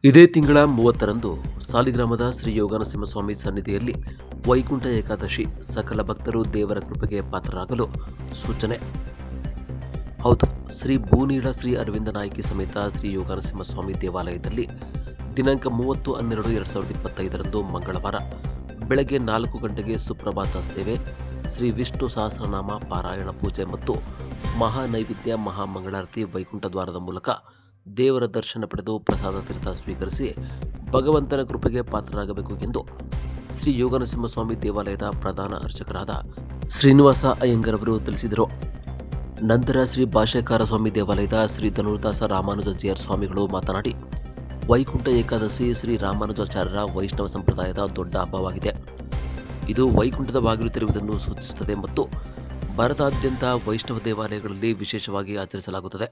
ಇದೇ ತಿಂಗಳ 30ರಂದು ಸಾಲಿಗ್ರಾಮದ ಶ್ರೀ ಯೋಗನರಸಿಂಹಸ್ವಾಮಿ ಸನ್ನಿಧಿಯಲ್ಲಿ ವೈಕುಂಠ ಏಕಾದಶಿ ಸಕಲ ಭಕ್ತರು ದೇವರ ಕೃಪೆಗೆ ಪಾತ್ರರಾಗಲು ಸೂಚನೆ. ಹೌದು, ಶ್ರೀ ಭೂನೀಳ ಶ್ರೀ ಅರವಿಂದ ನಾಯಕಿ ಸಮೇತ ಶ್ರೀ ಯೋಗನರಸಿಂಹಸ್ವಾಮಿ ದೇವಾಲಯದಲ್ಲಿ ದಿನಾಂಕ 30/12/2025 ಮಂಗಳವಾರ ಬೆಳಗ್ಗೆ 4 ಗಂಟೆಗೆ ಸುಪ್ರಭಾತ ಸೇವೆ, ಶ್ರೀ ವಿಷ್ಣು ಸಹಸ್ರನಾಮ ಪಾರಾಯಣ ಪೂಜೆ ಮತ್ತು ಮಹಾನೈವೇದ್ಯ ಮಹಾಮಂಗಳಾರತಿ ವೈಕುಂಠ ದ್ವಾರದ ಮೂಲಕ ದೇವರ ದರ್ಶನ ಪಡೆದು ಪ್ರಸಾದ ತೀರ್ಥ ಸ್ವೀಕರಿಸಿ ಭಗವಂತನ ಕೃಪೆಗೆ ಪಾತ್ರರಾಗಬೇಕು ಎಂದು ಶ್ರೀ ಯೋಗನರಸಿಂಹಸ್ವಾಮಿ ದೇವಾಲಯದ ಪ್ರಧಾನ ಅರ್ಚಕರಾದ ಶ್ರೀನಿವಾಸ ಅಯ್ಯಂಗರ್ ಅವರು ತಿಳಿಸಿದರು. ನಂತರ ಶ್ರೀ ಭಾಷ್ಯಕಾರ ಸ್ವಾಮಿ ದೇವಾಲಯದ ಶ್ರೀ ಧನುರ್ದಾಸ ರಾಮಾನುಜಾಚಾರ್ಯ ಸ್ವಾಮಿಗಳು ಮಾತನಾಡಿ, ವೈಕುಂಠ ಏಕಾದಶಿ ಶ್ರೀ ರಾಮಾನುಜಾಚಾರ್ಯರ ವೈಷ್ಣವ ಸಂಪ್ರದಾಯದ ದೊಡ್ಡ ಹಬ್ಬವಾಗಿದೆ. ಇದು ವೈಕುಂಠದ ಬಾಗಿಲು ತೆರೆಯುವುದನ್ನು ಸೂಚಿಸುತ್ತದೆ ಮತ್ತು ಭಾರತಾದ್ಯಂತ ವೈಷ್ಣವ ದೇವಾಲಯಗಳಲ್ಲಿ ವಿಶೇಷವಾಗಿ ಆಚರಿಸಲಾಗುತ್ತದೆ.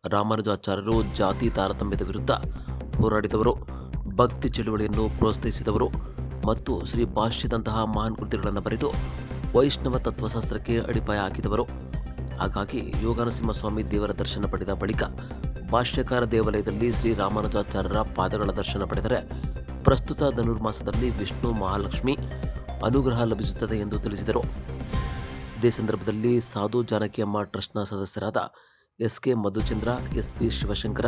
ರಾಮಾನುಜಾಚಾರ್ಯರು ಜಾತಿ ತಾರತಮ್ಯದ ವಿರುದ್ಧ ಹೋರಾಡಿದವರು, ಭಕ್ತಿ ಚಳುವಳಿಯನ್ನು ಪ್ರೋತ್ಸಾಹಿಸಿದವರು ಮತ್ತು ಶ್ರೀ ಭಾಷ್ಯದಂತಹ ಮಹಾನ್ ಕೃತಿಗಳನ್ನು ಬರೆದು ವೈಷ್ಣವ ತತ್ವಶಾಸ್ತ್ರಕ್ಕೆ ಅಡಿಪಾಯ ಹಾಕಿದವರು. ಹಾಗಾಗಿ ಯೋಗನರಸಿಂಹಸ್ವಾಮಿ ದೇವರ ದರ್ಶನ ಪಡೆದ ಬಳಿಕ ಭಾಷ್ಯಕಾರ ದೇವಾಲಯದಲ್ಲಿ ಶ್ರೀ ರಾಮಾನುಜಾಚಾರ್ಯರ ಪಾದಗಳ ದರ್ಶನ ಪಡೆದರೆ ಪ್ರಸ್ತುತ ಧನುರ್ಮಾಸದಲ್ಲಿ ವಿಷ್ಣು ಮಹಾಲಕ್ಷ್ಮಿ ಅನುಗ್ರಹ ಲಭಿಸುತ್ತದೆ ಎಂದು ತಿಳಿಸಿದರು. ಇದೇ ಸಂದರ್ಭದಲ್ಲಿ ಸಾಧು ಜಾನಕಿಯಮ್ಮ ಟ್ರಸ್ಟ್ನ ಸದಸ್ಯರಾದ ಎಸ್.ಕೆ. ಮಧುಚಂದ್ರ, ಎಸ್.ಪಿ. ಶಿವಶಂಕರ,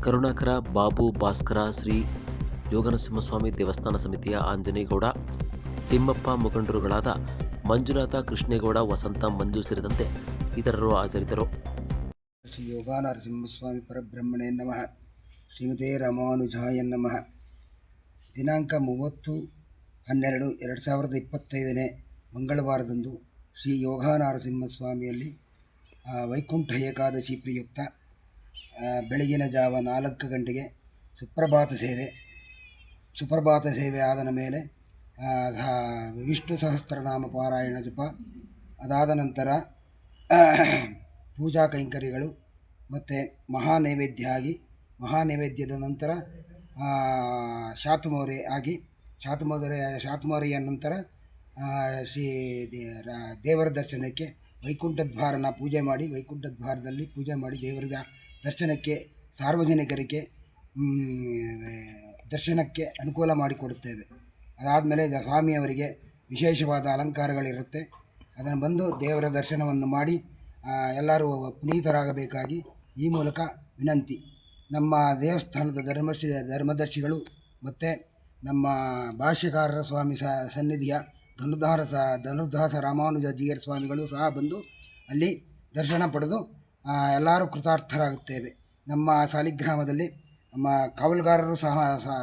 ಕರುಣಾಕರ, ಬಾಬು, ಭಾಸ್ಕರ, ಶ್ರೀ ಯೋಗನರಸಿಂಹಸ್ವಾಮಿ ದೇವಸ್ಥಾನ ಸಮಿತಿಯ ಆಂಜನೇಗೌಡ, ತಿಮ್ಮಪ್ಪ, ಮುಖಂಡರುಗಳಾದ ಮಂಜುನಾಥ, ಕೃಷ್ಣೇಗೌಡ, ವಸಂತ, ಮಂಜು ಸೇರಿದಂತೆ ಇತರರು ಹಾಜರಿದ್ದರು. ಶ್ರೀ ಯೋಗನರಸಿಂಹಸ್ವಾಮಿ ಪರಬ್ರಹ್ಮಣೇ ನಮಃ. ಶ್ರೀಮತೆ ರಾಮಾನುಜಾಯ ನಮಃ. ದಿನಾಂಕ 30/12/2025 ಮಂಗಳವಾರದಂದು ಶ್ರೀ ಯೋಗನರಸಿಂಹಸ್ವಾಮಿಯಲ್ಲಿ ವೈಕುಂಠ ಏಕಾದಶಿ ಪ್ರಯುಕ್ತ ಬೆಳಗಿನ ಜಾವ 4 ಗಂಟೆಗೆ ಸುಪ್ರಭಾತ ಸೇವೆ ಆದ ಮೇಲೆ ವಿಷ್ಣು ಸಹಸ್ರನಾಮ ಪಾರಾಯಣ ಜಪ, ಅದಾದ ನಂತರ ಪೂಜಾ ಕೈಂಕರ್ಯಗಳು ಮತ್ತು ಮಹಾನೈವೇದ್ಯದ ನಂತರ ಶಾತುಮೋರೆಯ ನಂತರ ಶ್ರೀ ದೇವರ ದರ್ಶನಕ್ಕೆ ವೈಕುಂಠ ದ್ವಾರನ ಪೂಜೆ ಮಾಡಿ ದೇವರ ದರ್ಶನಕ್ಕೆ ಸಾರ್ವಜನಿಕರಿಗೆ ದರ್ಶನಕ್ಕೆ ಅನುಕೂಲ ಮಾಡಿಕೊಡುತ್ತೇವೆ. ಅದಾದಮೇಲೆ ಸ್ವಾಮಿಯವರಿಗೆ ವಿಶೇಷವಾದ ಅಲಂಕಾರಗಳಿರುತ್ತೆ. ಅದನ್ನು ಬಂದು ದೇವರ ದರ್ಶನವನ್ನು ಮಾಡಿ ಎಲ್ಲರೂ ಪುನೀತರಾಗಬೇಕಾಗಿ ಈ ಮೂಲಕ ವಿನಂತಿ. ನಮ್ಮ ದೇವಸ್ಥಾನದ ಧರ್ಮದರ್ಶಿಗಳು ಮತ್ತು ನಮ್ಮ ಭಾಷ್ಯಕಾರರ ಸ್ವಾಮಿ ಸನ್ನಿಧಿಯ ಧನುರ್ದಾಸ ರಾಮಾನುಜಾಚಾರ್ಯ ಸ್ವಾಮಿಗಳು ಸಹ ಬಂದು ಅಲ್ಲಿ ದರ್ಶನ ಪಡೆದು ಎಲ್ಲರೂ ಕೃತಾರ್ಥರಾಗುತ್ತೇವೆ. ನಮ್ಮ ಸಾಲಿಗ್ರಾಮದಲ್ಲಿ ನಮ್ಮ ಕಾವಲುಗಾರರು ಸಹ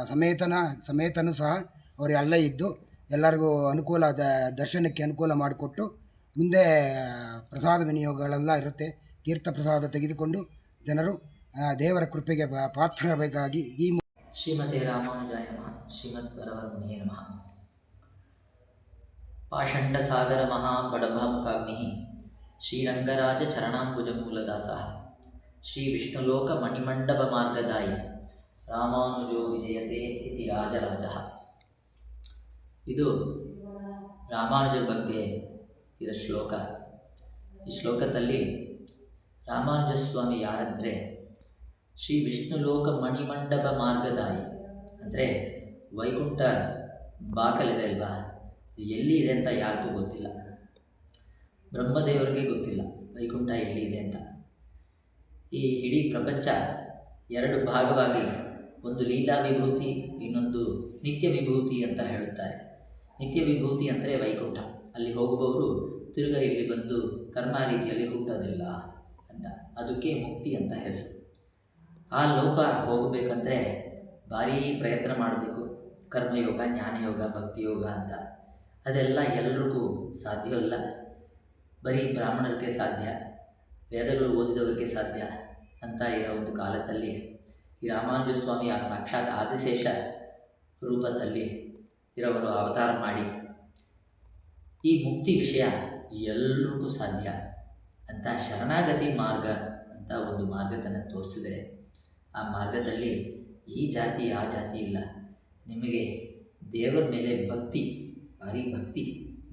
ಸಮೇತನೂ ಸಹ ಅವರು ಅಲ್ಲೇ ಇದ್ದು ಎಲ್ಲರಿಗೂ ದರ್ಶನಕ್ಕೆ ಅನುಕೂಲ ಮಾಡಿಕೊಟ್ಟು, ಮುಂದೆ ಪ್ರಸಾದ ವಿನಿಯೋಗಗಳೆಲ್ಲ ಇರುತ್ತೆ. ತೀರ್ಥ ಪ್ರಸಾದ ತೆಗೆದುಕೊಂಡು ಜನರು ದೇವರ ಕೃಪೆಗೆ ಪಾತ್ರರಾಗಬೇಕಾಗಿ ಈ ಶ್ರೀಮತೆ ರಾಮಾನುಜಾಯ ನಮಃ. ಶ್ರೀಮದ್ ವರವರಮುನಿಯೇ ನಮಃ. ಪಾಷಂಡಸಾಗರ ಮಹಾಬಡಭಾಮುಖಾಗ್ನಿ ಶ್ರೀರಂಗರಾಜ ಚರಣಾಂಬುಜಮೂಲದಾಸಃ ಶ್ರೀ ವಿಷ್ಣುಲೋಕ ಮಣಿಮಂಡಪ ಮಾರ್ಗದಾಯಿ ರಾಮಾನುಜೋ ವಿಜಯತೆ ಇತಿ ರಾಜರಾಜಃ. ಇದು ರಾಮಾನುಜರ ಬಗ್ಗೆ ಇರೋ ಶ್ಲೋಕ. ಈ ಶ್ಲೋಕದಲ್ಲಿ ರಾಮಾನುಜಸ್ವಾಮಿ ಯಾರಂದರೆ ಶ್ರೀ ವಿಷ್ಣುಲೋಕ ಮಣಿಮಂಡಪ ಮಾರ್ಗದಾಯಿ ಅಂದರೆ ವೈಕುಂಠ ಬಾಕಲಿದೆ ಅಲ್ವಾ, ಇದು ಎಲ್ಲಿ ಇದೆ ಅಂತ ಯಾರಿಗೂ ಗೊತ್ತಿಲ್ಲ. ಬ್ರಹ್ಮದೇವರಿಗೆ ಗೊತ್ತಿಲ್ಲ ವೈಕುಂಠ ಎಲ್ಲಿ ಇದೆ ಅಂತ. ಈ ಇಡೀ ಪ್ರಪಂಚ 2 ಭಾಗವಾಗಿ, ಒಂದು ಲೀಲಾ ವಿಭೂತಿ, ಇನ್ನೊಂದು ನಿತ್ಯ ವಿಭೂತಿ ಅಂತ ಹೇಳುತ್ತಾರೆ. ನಿತ್ಯ ವಿಭೂತಿ ಅಂದರೆ ವೈಕುಂಠ, ಅಲ್ಲಿ ಹೋಗುವವರು ತಿರುಗ ಇಲ್ಲಿ ಬಂದು ಕರ್ಮ ರೀತಿಯಲ್ಲಿ ಹುಟ್ಟೋದಿಲ್ಲ ಅಂತ, ಅದಕ್ಕೆ ಮುಕ್ತಿ ಅಂತ ಹೆಸರು. ಆ ಲೋಕ ಹೋಗಬೇಕಂದ್ರೆ ಭಾರೀ ಪ್ರಯತ್ನ ಮಾಡಬೇಕು. ಕರ್ಮಯೋಗ, ಜ್ಞಾನಯೋಗ, ಭಕ್ತಿಯೋಗ ಅಂತ. ಅದೆಲ್ಲ ಎಲ್ರಿಗೂ ಸಾಧ್ಯವಲ್ಲ. ಬರೀ ಬ್ರಾಹ್ಮಣರಿಗೆ ಸಾಧ್ಯ, ವೇದಗಳು ಓದಿದವರಿಗೆ ಸಾಧ್ಯ ಅಂತ ಇರೋ ಒಂದು ಕಾಲದಲ್ಲಿ ಈ ರಾಮಾನುಜಸ್ವಾಮಿ ಆ ಸಾಕ್ಷಾತ್ ಆದಿಶೇಷ ರೂಪದಲ್ಲಿ ಇರೋವರು ಅವತಾರ ಮಾಡಿ ಈ ಮುಕ್ತಿ ವಿಷಯ ಎಲ್ರಿಗೂ ಸಾಧ್ಯ ಅಂತ ಶರಣಾಗತಿ ಮಾರ್ಗ ಅಂತ ಒಂದು ಮಾರ್ಗದನ್ನು ತೋರಿಸಿದರೆ, ಆ ಮಾರ್ಗದಲ್ಲಿ ಈ ಜಾತಿ ಆ ಜಾತಿ ಇಲ್ಲ. ನಿಮಗೆ ದೇವರ ಮೇಲೆ ಭಕ್ತಿ, ಭಾರಿ ಭಕ್ತಿ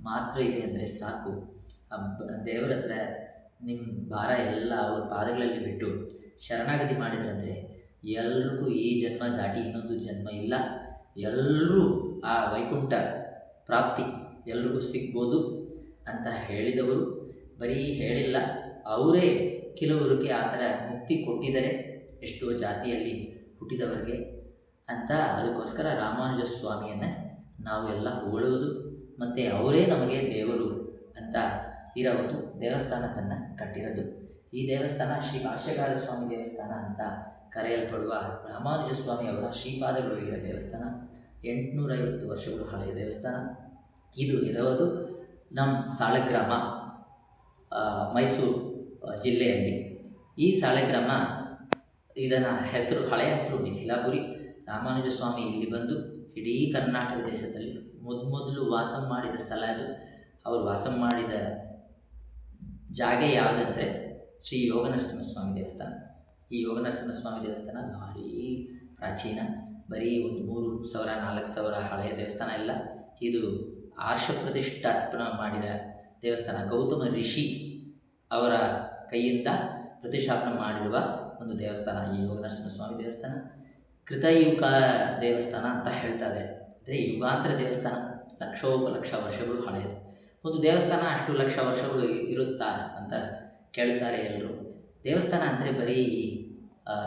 ಮಾತ್ರ ಇದೆ ಅಂದರೆ ಸಾಕು. ಆ ದೇವರ ಹತ್ರ ನಿಮ್ಮ ಭಾರ ಎಲ್ಲ ಅವ್ರ ಪಾದಗಳಲ್ಲಿ ಬಿಟ್ಟು ಶರಣಾಗತಿ ಮಾಡಿದ್ರಂದರೆ ಎಲ್ರಿಗೂ ಈ ಜನ್ಮ ದಾಟಿ ಇನ್ನೊಂದು ಜನ್ಮ ಇಲ್ಲ, ಎಲ್ಲರೂ ಆ ವೈಕುಂಠ ಪ್ರಾಪ್ತಿ ಎಲ್ರಿಗೂ ಸಿಗ್ಬೋದು ಅಂತ ಹೇಳಿದವರು. ಬರೀ ಹೇಳಿಲ್ಲ, ಅವರೇ ಕೆಲವರಿಗೆ ಆ ಥರ ಮುಕ್ತಿ ಕೊಟ್ಟಿದ್ದಾರೆ, ಎಷ್ಟೋ ಜಾತಿಯಲ್ಲಿ ಹುಟ್ಟಿದವರಿಗೆ ಅಂತ. ಅದಕ್ಕೋಸ್ಕರ ರಾಮಾನುಜ ಸ್ವಾಮಿಯನ್ನು ನಾವು ಎಲ್ಲ ಹೊಗಳುವುದು, ಮತ್ತು ಅವರೇ ನಮಗೆ ದೇವರು ಅಂತ ಇರೋ ಒಂದು ದೇವಸ್ಥಾನವನ್ನು ಕಟ್ಟಿರೋದು. ಈ ದೇವಸ್ಥಾನ ಶ್ರೀ ಭಾಷ್ಯಕಾರ ಸ್ವಾಮಿ ದೇವಸ್ಥಾನ ಅಂತ ಕರೆಯಲ್ಪಡುವ ರಾಮಾನುಜ ಸ್ವಾಮಿ ಅವರ ಶ್ರೀಪಾದಗಳು ಇರೋ ದೇವಸ್ಥಾನ. 850 ವರ್ಷಗಳು ಹಳೆಯ ದೇವಸ್ಥಾನ. ಇದು ಇರೋದು ನಮ್ಮ ಸಾಳಗ್ರಾಮ, ಮೈಸೂರು ಜಿಲ್ಲೆಯಲ್ಲಿ. ಈ ಸಾಳಗ್ರಾಮ, ಇದರ ಹೆಸರು, ಹಳೆಯ ಹೆಸರು ಮಿಥಿಲಾಪುರಿ. ರಾಮಾನುಜ ಸ್ವಾಮಿ ಇಲ್ಲಿ ಬಂದು ಇಡೀ ಕರ್ನಾಟಕ ದೇಶದಲ್ಲಿ ಮೊದಲು ವಾಸ ಮಾಡಿದ ಸ್ಥಳ ಇದು. ಅವರು ವಾಸ ಮಾಡಿದ ಜಾಗ ಯಾವುದಂದರೆ ಶ್ರೀ ಯೋಗ ನರಸಿಂಹಸ್ವಾಮಿ ದೇವಸ್ಥಾನ. ಈ ಯೋಗ ನರಸಿಂಹಸ್ವಾಮಿ ದೇವಸ್ಥಾನ ಭಾರೀ ಪ್ರಾಚೀನ, ಬರೀ ಒಂದು 3000 4000 ಹಳೆಯ ದೇವಸ್ಥಾನ ಇಲ್ಲ. ಇದು ಆರ್ಷ ಪ್ರತಿಷ್ಠಾಪನೆ ಮಾಡಿದ ದೇವಸ್ಥಾನ. ಗೌತಮ ಋಷಿ ಅವರ ಕೈಯಿಂದ ಪ್ರತಿಷ್ಠಾಪನೆ ಮಾಡಿರುವ ಒಂದು ದೇವಸ್ಥಾನ ಈ ಯೋಗ ನರಸಿಂಹಸ್ವಾಮಿ ದೇವಸ್ಥಾನ. ಕೃತಯುಗ ದೇವಸ್ಥಾನ ಅಂತ ಹೇಳ್ತಾ ಇದ್ದಾರೆ. ಅಂದರೆ ಯುಗಾಂತರ ದೇವಸ್ಥಾನ, ಲಕ್ಷೋಪಲಕ್ಷ ವರ್ಷಗಳು ಹಳೆಯದು. ಒಂದು ದೇವಸ್ಥಾನ ಅಷ್ಟು ಲಕ್ಷ ವರ್ಷಗಳು ಇರುತ್ತಾ ಅಂತ ಕೇಳ್ತಾರೆ ಎಲ್ಲರೂ. ದೇವಸ್ಥಾನ ಅಂದರೆ ಬರೀ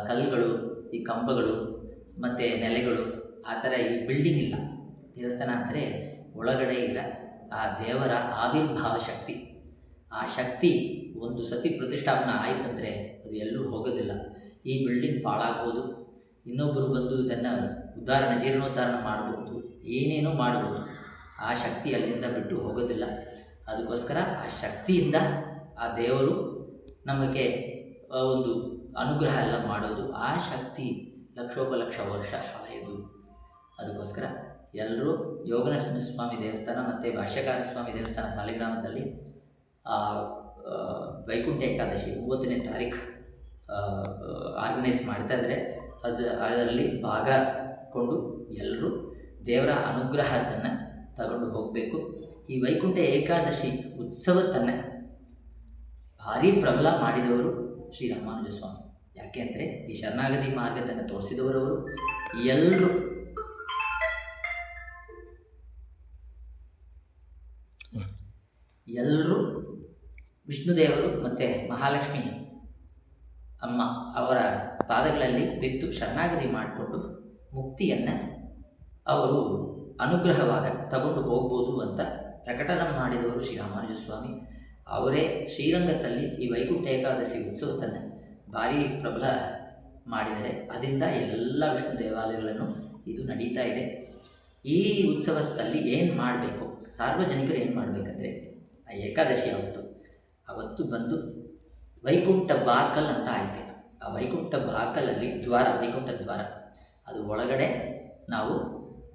ಕಲ್ಲುಗಳು, ಈ ಕಂಬಗಳು ಮತ್ತು ನೆಲೆಗಳು, ಆ ಥರ ಈ ಬಿಲ್ಡಿಂಗ್ ಇಲ್ಲ. ದೇವಸ್ಥಾನ ಅಂದರೆ ಒಳಗಡೆ ಇರ ಆ ದೇವರ ಆವಿರ್ಭಾವ ಶಕ್ತಿ. ಆ ಶಕ್ತಿ ಒಂದು ಸತಿ ಪ್ರತಿಷ್ಠಾಪನೆ ಆಯ್ತಂದರೆ ಅದು ಎಲ್ಲೂ ಹೋಗೋದಿಲ್ಲ. ಈ ಬಿಲ್ಡಿಂಗ್ ಪಾಳಾಗ್ಬೋದು, ಇನ್ನೊಬ್ಬರು ಬಂದು ಇದನ್ನು ಜೀರ್ಣೋದ್ಧಾರ ಮಾಡಬಹುದು, ಏನೇನೋ ಮಾಡ್ಬೋದು. ಆ ಶಕ್ತಿ ಅಲ್ಲಿಂದ ಬಿಟ್ಟು ಹೋಗೋದಿಲ್ಲ. ಅದಕ್ಕೋಸ್ಕರ ಆ ಶಕ್ತಿಯಿಂದ ಆ ದೇವರು ನಮಗೆ ಒಂದು ಅನುಗ್ರಹ ಎಲ್ಲ ಮಾಡೋದು. ಆ ಶಕ್ತಿ ಲಕ್ಷೋಪಲಕ್ಷ ವರ್ಷ ಹಳೆಯದು. ಅದಕ್ಕೋಸ್ಕರ ಎಲ್ಲರೂ ಯೋಗ ನರಸಿಂಹಸ್ವಾಮಿ ದೇವಸ್ಥಾನ ಮತ್ತು ಭಾಷ್ಯಕಾರ ಸ್ವಾಮಿ ದೇವಸ್ಥಾನ ಸಾಲಿಗ್ರಾಮದಲ್ಲಿ ವೈಕುಂಠ ಏಕಾದಶಿ 30ನೇ ತಾರೀಕು ಆರ್ಗನೈಸ್ ಮಾಡ್ತಾಯಿದ್ರೆ ಅದರಲ್ಲಿ ಭಾಗಗೊಂಡು ಎಲ್ಲರೂ ದೇವರ ಅನುಗ್ರಹವನ್ನು ತಗೊಂಡು ಹೋಗಬೇಕು. ಈ ವೈಕುಂಠ ಏಕಾದಶಿ ಉತ್ಸವವನ್ನು ಭಾರೀ ಪ್ರಬಲ ಮಾಡಿದವರು ಶ್ರೀ ರಾಮಾನುಜ ಸ್ವಾಮಿ. ಯಾಕೆ ಅಂದರೆ ಈ ಶರಣಾಗತಿ ಮಾರ್ಗವನ್ನು ತೋರಿಸಿದವರವರು. ಎಲ್ಲರೂ ವಿಷ್ಣುದೇವರು ಮತ್ತು ಮಹಾಲಕ್ಷ್ಮಿ ಅಮ್ಮ ಅವರ ಪಾದಗಳಲ್ಲಿ ಬಿದ್ದು ಶರಣಾಗತಿ ಮಾಡಿಕೊಂಡು ಮುಕ್ತಿಯನ್ನು ಅವರು ಅನುಗ್ರಹವಾಗ ತಗೊಂಡು ಹೋಗ್ಬೋದು ಅಂತ ಪ್ರಕಟಣೆ ಮಾಡಿದವರು ಶ್ರೀ ರಾಮಾನುಜ ಸ್ವಾಮಿ. ಅವರೇ ಶ್ರೀರಂಗದಲ್ಲಿ ಈ ವೈಕುಂಠ ಏಕಾದಶಿ ಉತ್ಸವವನ್ನು ಭಾರೀ ಪ್ರಬಲ ಮಾಡಿದರೆ. ಅದರಿಂದ ಎಲ್ಲ ವಿಷ್ಣು ದೇವಾಲಯಗಳನ್ನು ಇದು ನಡೀತಾ ಇದೆ. ಈ ಉತ್ಸವದಲ್ಲಿ ಏನು ಮಾಡಬೇಕು, ಸಾರ್ವಜನಿಕರು ಏನು ಮಾಡಬೇಕಂದ್ರೆ, ಆ ಏಕಾದಶಿ ಅವತ್ತು ಬಂದು ವೈಕುಂಠ ಬಾಕಲ್ ಅಂತ ಐತೆ. ಆ ವೈಕುಂಠ ಬಾಕಲಲ್ಲಿ ವೈಕುಂಠ ದ್ವಾರ, ಅದು ಒಳಗಡೆ ನಾವು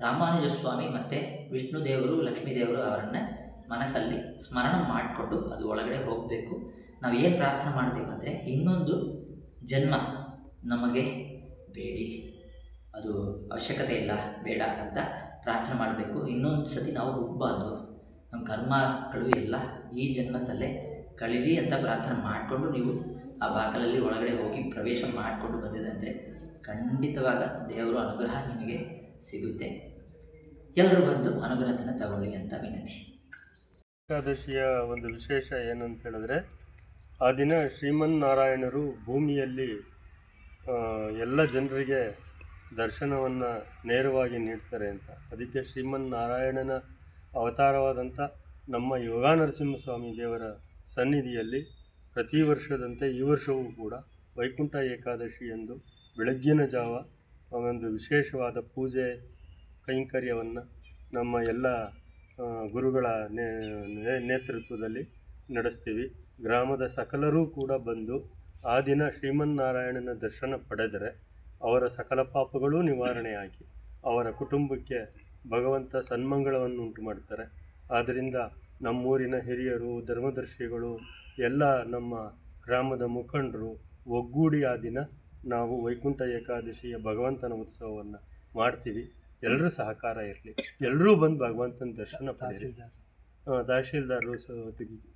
ರಾಮಾನುಜ ಸ್ವಾಮಿ ಮತ್ತು ವಿಷ್ಣು ದೇವರು, ಲಕ್ಷ್ಮೀ ದೇವರು ಅವರನ್ನು ಮನಸ್ಸಲ್ಲಿ ಸ್ಮರಣ ಮಾಡಿಕೊಂಡು ಅದು ಒಳಗಡೆ ಹೋಗಬೇಕು. ನಾವು ಏನು ಪ್ರಾರ್ಥನೆ ಮಾಡಬೇಕಂದ್ರೆ, ಇನ್ನೊಂದು ಜನ್ಮ ನಮಗೆ ಬೇಡಿ, ಅದು ಅವಶ್ಯಕತೆ ಇಲ್ಲ, ಬೇಡ ಅಂತ ಪ್ರಾರ್ಥನೆ ಮಾಡಬೇಕು. ಇನ್ನೊಂದು ಸತಿ ನಾವು ಹುಟ್ಟಬಾರ್ದು, ನಮ್ಮ ಕರ್ಮಗಳು ಎಲ್ಲ ಈ ಜನ್ಮದಲ್ಲೇ ಕಳೀಲಿ ಅಂತ ಪ್ರಾರ್ಥನೆ ಮಾಡಿಕೊಂಡು ನೀವು ಆ ಬಾಕಲಲ್ಲಿ ಒಳಗಡೆ ಹೋಗಿ ಪ್ರವೇಶ ಮಾಡಿಕೊಂಡು ಬಂದಿದೆ ಅಂದರೆ ಖಂಡಿತವಾಗ ದೇವರ ಅನುಗ್ರಹ ನಿಮಗೆ ಸಿಗುತ್ತೆ. ಎಲ್ಲರೂ ಬಂದು ಅನುಗ್ರಹವನ್ನು ತಗೊಳ್ಳಿ ಅಂತ ವಿನಂತಿ. ಏಕಾದಶಿಯ ಒಂದು ವಿಶೇಷ ಏನಂತ ಹೇಳಿದ್ರೆ, ಆ ದಿನ ಶ್ರೀಮನ್ನಾರಾಯಣರು ಭೂಮಿಯಲ್ಲಿ ಎಲ್ಲ ಜನರಿಗೆ ದರ್ಶನವನ್ನು ನೇರವಾಗಿ ನೀಡ್ತಾರೆ ಅಂತ. ಅದಕ್ಕೆ ಶ್ರೀಮನ್ನಾರಾಯಣನ ಅವತಾರವಾದಂಥ ನಮ್ಮ ಯೋಗ ನರಸಿಂಹಸ್ವಾಮಿ ದೇವರ ಸನ್ನಿಧಿಯಲ್ಲಿ ಪ್ರತಿ ವರ್ಷದಂತೆ ಈ ವರ್ಷವೂ ಕೂಡ ವೈಕುಂಠ ಏಕಾದಶಿ ಎಂದು ಬೆಳಗ್ಗಿನ ಜಾವ ಒಂದು ವಿಶೇಷವಾದ ಪೂಜೆ ಕೈಂಕರ್ಯವನ್ನು ನಮ್ಮ ಎಲ್ಲ ಗುರುಗಳ ನೇತೃತ್ವದಲ್ಲಿ ನಡೆಸ್ತೀವಿ. ಗ್ರಾಮದ ಸಕಲರೂ ಕೂಡ ಬಂದು ಆ ದಿನ ಶ್ರೀಮನ್ನಾರಾಯಣನ ದರ್ಶನ ಪಡೆದರೆ ಅವರ ಸಕಲ ಪಾಪಗಳೂ ನಿವಾರಣೆಯಾಗಿ ಅವರ ಕುಟುಂಬಕ್ಕೆ ಭಗವಂತ ಸನ್ಮಂಗಳವನ್ನು ಉಂಟು ಮಾಡ್ತಾರೆ. ಆದ್ದರಿಂದ ನಮ್ಮೂರಿನ ಹಿರಿಯರು, ಧರ್ಮದರ್ಶಿಗಳು, ಎಲ್ಲ ನಮ್ಮ ಗ್ರಾಮದ ಮುಖಂಡರು ಒಗ್ಗೂಡಿ ಆ ದಿನ ನಾವು ವೈಕುಂಠ ಏಕಾದಶಿಯ ಭಗವಂತನ ಉತ್ಸವವನ್ನು ಮಾಡ್ತೀವಿ. ಎಲ್ಲರೂ ಸಹಕಾರ ಇರಲಿ, ಎಲ್ಲರೂ ಬಂದು ಭಗವಂತನ ದರ್ಶನ ಪಡೆಯಿರಿ. ತಹಶೀಲ್ದಾರರು,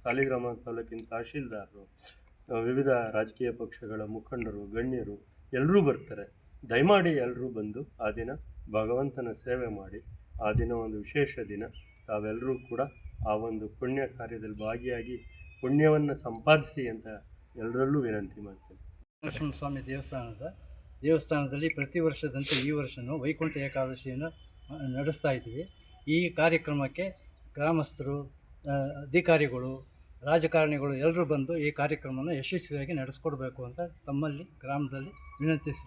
ಸಾಲಿಗ್ರಾಮ ತಾಲೂಕಿನ ತಹಶೀಲ್ದಾರರು, ವಿವಿಧ ರಾಜಕೀಯ ಪಕ್ಷಗಳ ಮುಖಂಡರು, ಗಣ್ಯರು ಎಲ್ಲರೂ ಬರ್ತಾರೆ. ದಯಮಾಡಿ ಎಲ್ಲರೂ ಬಂದು ಆ ದಿನ ಭಗವಂತನ ಸೇವೆ ಮಾಡಿ, ಆ ದಿನ ಒಂದು ವಿಶೇಷ ದಿನ. ತಾವೆಲ್ಲರೂ ಕೂಡ ಆ ಒಂದು ಪುಣ್ಯ ಕಾರ್ಯದಲ್ಲಿ ಭಾಗಿಯಾಗಿ ಪುಣ್ಯವನ್ನು ಸಂಪಾದಿಸಿ ಅಂತ ಎಲ್ಲರಲ್ಲೂ ವಿನಂತಿ ಮಾಡ್ತೇನೆ. ನರಸಿಂಹಸ್ವಾಮಿ ದೇವಸ್ಥಾನದಲ್ಲಿ ಪ್ರತಿ ವರ್ಷದಂತೆ ಈ ವರ್ಷವೂ ವೈಕುಂಠ ಏಕಾದಶಿಯನ್ನು ನಡೆಸ್ತಾ ಇದ್ದೀವಿ. ಈ ಕಾರ್ಯಕ್ರಮಕ್ಕೆ ಗ್ರಾಮಸ್ಥರು, ಅಧಿಕಾರಿಗಳು, ರಾಜಕಾರಣಿಗಳು ಎಲ್ಲರೂ ಬಂದು ಈ ಕಾರ್ಯಕ್ರಮವನ್ನು ಯಶಸ್ವಿಯಾಗಿ ನಡೆಸ್ಕೊಡ್ಬೇಕು ಅಂತ ತಮ್ಮಲ್ಲಿ ಗ್ರಾಮದಲ್ಲಿ ವಿನಂತಿಸಿ